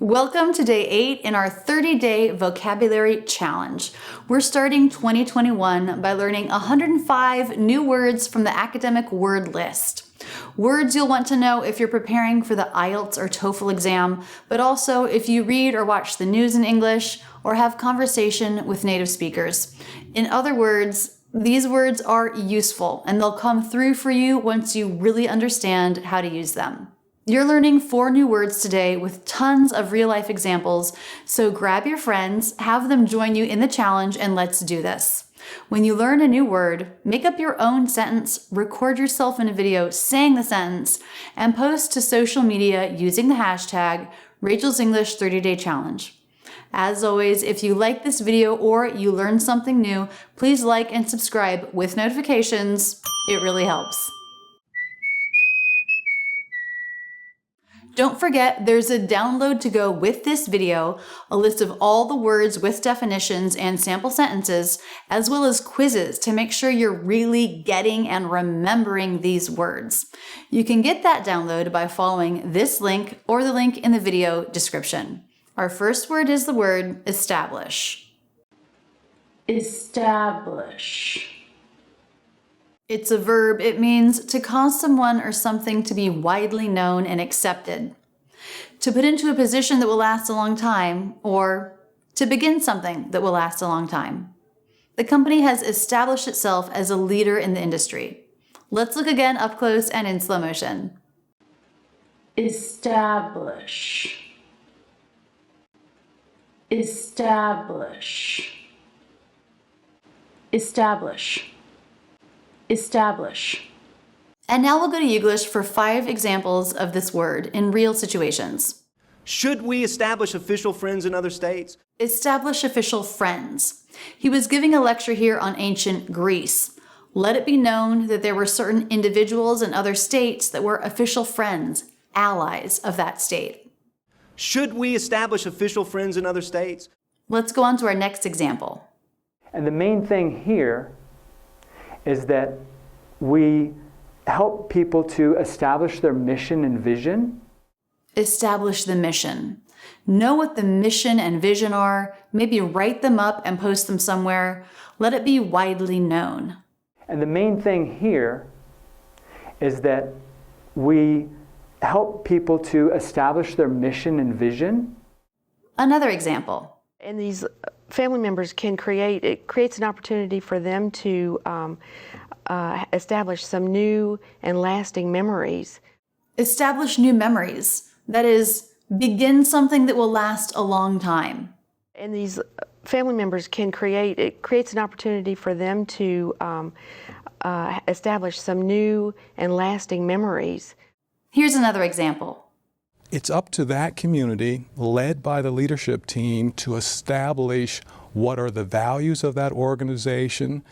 Welcome to day 8 in our 30-day vocabulary challenge. We're starting 2021 by learning 105 new words from the academic word list. Words you'll want to know if you're preparing for the IELTS or TOEFL exam, but also if you read or watch the news in English or have conversation with native speakers. In other words, these words are useful and they'll come through for you once you really understand how to use them. You're learning 4 new words today with tons of real-life examples, so grab your friends, have them join you in the challenge, and let's do this. When you learn a new word, make up your own sentence, record yourself in a video saying the sentence, and post to social media using the hashtag Rachel's English 30-Day Challenge. As always, if you like this video or you learned something new, please like and subscribe with notifications. It really helps. Don't forget, there's a download to go with this video, a list of all the words with definitions and sample sentences, as well as quizzes to make sure you're really getting and remembering these words. You can get that download by following this link or the link in the video description. Our first word is the word establish. Establish. It's a verb. It means to cause someone or something to be widely known and accepted, to put into a position that will last a long time, or to begin something that will last a long time. The company has established itself as a leader in the industry. Let's look again up close and in slow motion. Establish. Establish. Establish. Establish. And now we'll go to English for 5 examples of this word in real situations. Should we establish official friends in other states? Establish official friends. He was giving a lecture here on ancient Greece. Let it be known that there were certain individuals in other states that were official friends, allies of that state. Should we establish official friends in other states? Let's go on to our next example. And the main thing here is that we help people to establish their mission and vision. Establish the mission. Know what the mission and vision are, maybe write them up and post them somewhere. Let it be widely known. And the main thing here is that we help people to establish their mission and vision. Another example. And these family members can it creates an opportunity for them to establish some new and lasting memories. Establish new memories. That is, begin something that will last a long time. And these family members can it creates an opportunity for them to establish some new and lasting memories. Here's another example. It's up to that community, led by the leadership team, to establish what are the values of that organization.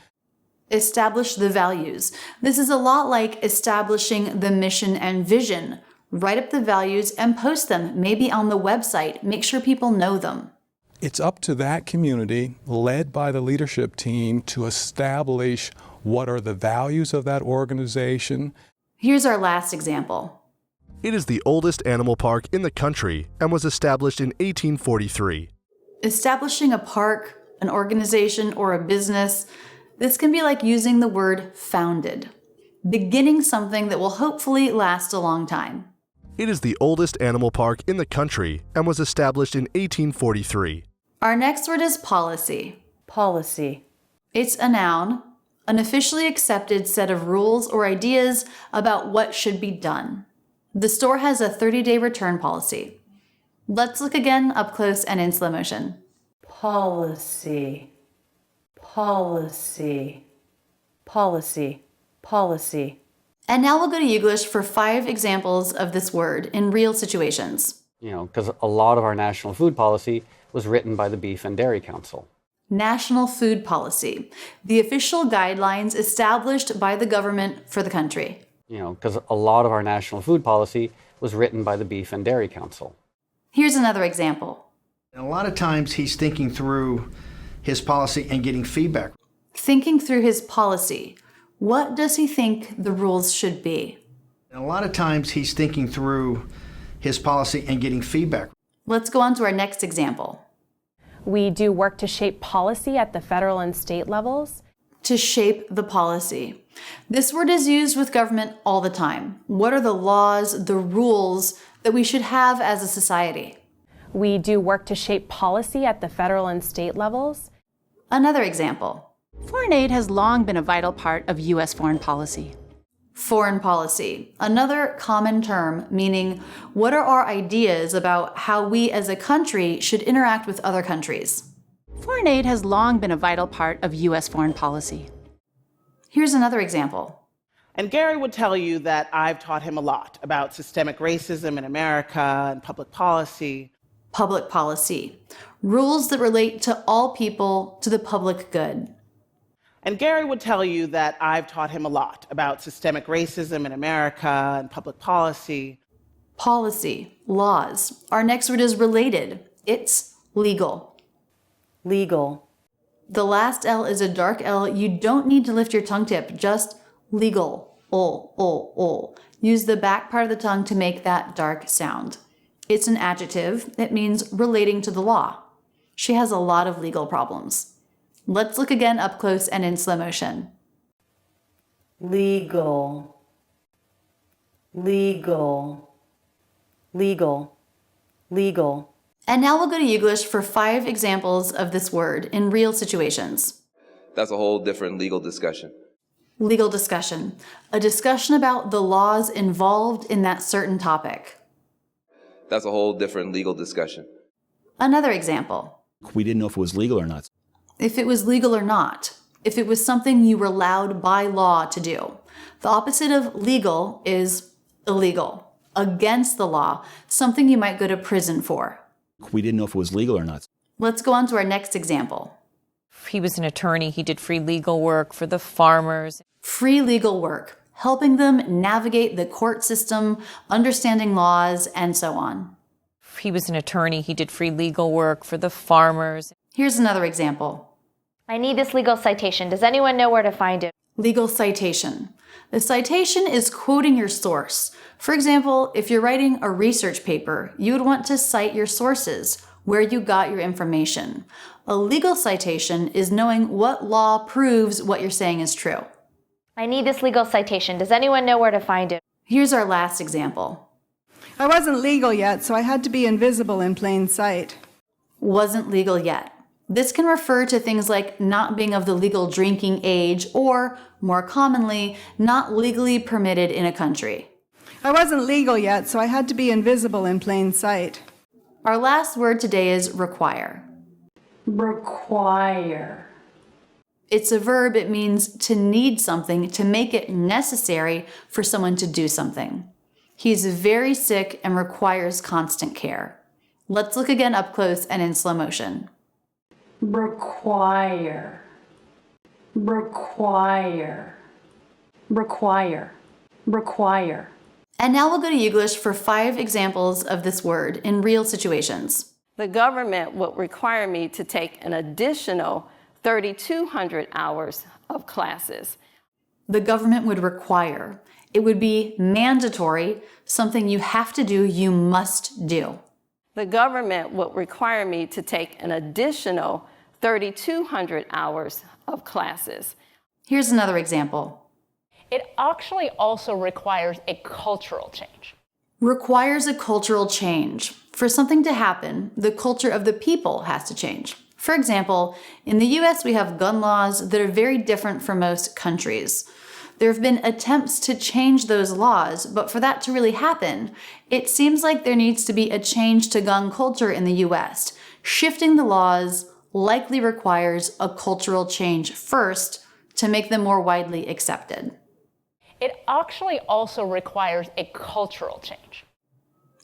Establish the values. This is a lot like establishing the mission and vision. Write up the values and post them, maybe on the website. Make sure people know them. It's up to that community, led by the leadership team, to establish what are the values of that organization. Here's our last example. It is the oldest animal park in the country and was established in 1843. Establishing a park, an organization, or a business, this can be like using the word founded. Beginning something that will hopefully last a long time. It is the oldest animal park in the country and was established in 1843. Our next word is policy. Policy. It's a noun, an officially accepted set of rules or ideas about what should be done. The store has a 30-day return policy. Let's look again up close and in slow motion. Policy. Policy. Policy. Policy. And now we'll go to English for 5 examples of this word in real situations. Because a lot of our national food policy was written by the Beef and Dairy Council. National food policy, the official guidelines established by the government for the country. Because a lot of our national food policy was written by the Beef and Dairy Council. Here's another example. And a lot of times he's thinking through his policy and getting feedback. Thinking through his policy. What does he think the rules should be? And a lot of times he's thinking through his policy and getting feedback. Let's go on to our next example. We do work to shape policy at the federal and state levels. To shape the policy. This word is used with government all the time. What are the laws, the rules that we should have as a society? We do work to shape policy at the federal and state levels. Another example. Foreign aid has long been a vital part of U.S. foreign policy. Foreign policy. Another common term meaning what are our ideas about how we as a country should interact with other countries? Foreign aid has long been a vital part of U.S. foreign policy. Here's another example. And Gary would tell you that I've taught him a lot about systemic racism in America and public policy. Public policy. Rules that relate to all people, to the public good. And Gary would tell you that I've taught him a lot about systemic racism in America and public policy. Policy. Laws. Our next word is related. It's legal. Legal. The last L is a dark L. You don't need to lift your tongue tip, just legal. Use the back part of the tongue to make that dark sound. It's an adjective. It means relating to the law. She has a lot of legal problems. Let's look again up close and in slow motion. Legal. Legal. Legal. Legal. And now we'll go to English for 5 examples of this word in real situations. That's a whole different legal discussion. Legal discussion. A discussion about the laws involved in that certain topic. That's a whole different legal discussion. Another example. We didn't know if it was legal or not. If it was legal or not. If it was something you were allowed by law to do. The opposite of legal is illegal. Against the law. Something you might go to prison for. We didn't know if it was legal or not. Let's go on to our next example. He was an attorney. He did free legal work for the farmers. Free legal work, helping them navigate the court system, understanding laws, and so on. He was an attorney. He did free legal work for the farmers. Here's another example. I need this legal citation. Does anyone know where to find it? Legal citation. The citation is quoting your source. For example, if you're writing a research paper, you would want to cite your sources, where you got your information. A legal citation is knowing what law proves what you're saying is true. I need this legal citation. Does anyone know where to find it? Here's our last example. I wasn't legal yet, so I had to be invisible in plain sight. Wasn't legal yet. This can refer to things like not being of the legal drinking age or, more commonly, not legally permitted in a country. I wasn't legal yet, so I had to be invisible in plain sight. Our last word today is require. Require. It's a verb. It means to need something, to make it necessary for someone to do something. He's very sick and requires constant care. Let's look again up close and in slow motion. Require. Require. Require. Require. And now we'll go to English for 5 examples of this word in real situations. The government would require me to take an additional 3,200 hours of classes. The government would require. It would be mandatory, something you have to do, you must do. The government would require me to take an additional 3,200 hours of classes. Here's another example. It actually also requires a cultural change. Requires a cultural change. For something to happen, the culture of the people has to change. For example, in the US, we have gun laws that are very different from most countries. There have been attempts to change those laws, but for that to really happen, it seems like there needs to be a change to gun culture in the US. Shifting the laws likely requires a cultural change first to make them more widely accepted. It actually also requires a cultural change.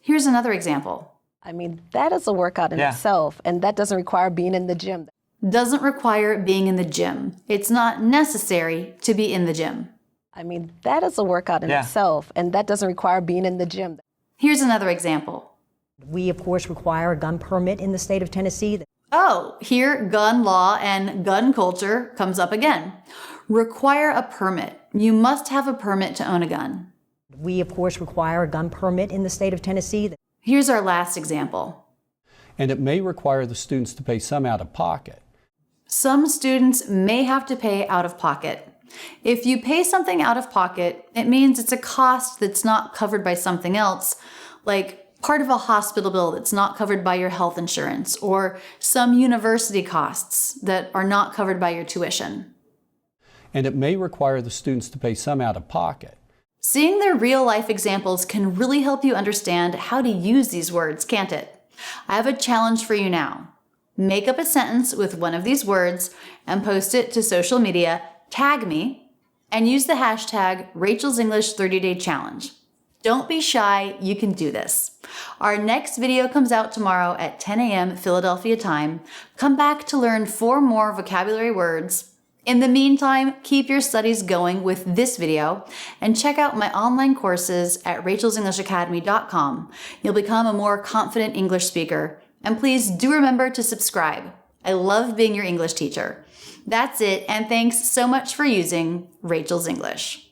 Here's another example. I mean, that is a workout in itself, and that doesn't require being in the gym. Doesn't require being in the gym. It's not necessary to be in the gym. I mean, that is a workout in itself, and that doesn't require being in the gym. Here's another example. We, of course, require a gun permit in the state of Tennessee. Oh, here gun law and gun culture comes up again. Require a permit. You must have a permit to own a gun. We, of course, require a gun permit in the state of Tennessee. Here's our last example. And it may require the students to pay some out of pocket. Some students may have to pay out of pocket. If you pay something out of pocket, it means it's a cost that's not covered by something else, like part of a hospital bill that's not covered by your health insurance, or some university costs that are not covered by your tuition. And it may require the students to pay some out of pocket. Seeing their real-life examples can really help you understand how to use these words, can't it? I have a challenge for you now. Make up a sentence with one of these words and post it to social media, tag me, and use the hashtag Rachel's English 30-Day Challenge. Don't be shy, you can do this. Our next video comes out tomorrow at 10 a.m. Philadelphia time. Come back to learn 4 more vocabulary words. In the meantime, keep your studies going with this video and check out my online courses at rachelsenglishacademy.com. You'll become a more confident English speaker. And please do remember to subscribe. I love being your English teacher. That's it, and thanks so much for using Rachel's English.